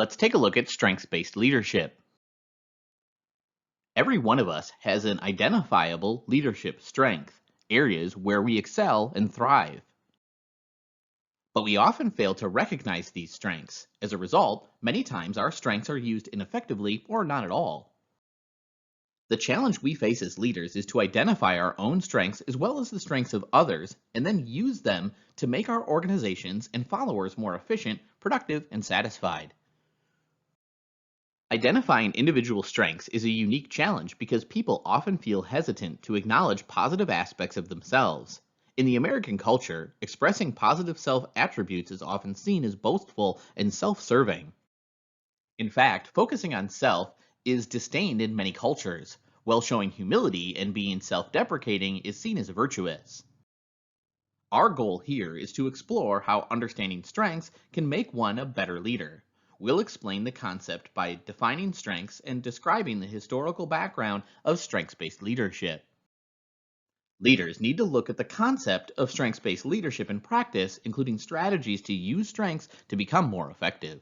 Let's take a look at strengths-based leadership. Every one of us has an identifiable leadership strength, areas where we excel and thrive. But we often fail to recognize these strengths. As a result, many times our strengths are used ineffectively or not at all. The challenge we face as leaders is to identify our own strengths as well as the strengths of others, and then use them to make our organizations and followers more efficient, productive, and satisfied. Identifying individual strengths is a unique challenge because people often feel hesitant to acknowledge positive aspects of themselves. In the American culture, expressing positive self attributes is often seen as boastful and self serving. In fact, focusing on self is disdained in many cultures, while showing humility and being self deprecating is seen as virtuous. Our goal here is to explore how understanding strengths can make one a better leader. We'll explain the concept by defining strengths and describing the historical background of strengths-based leadership. Leaders need to look at the concept of strengths-based leadership in practice, including strategies to use strengths to become more effective.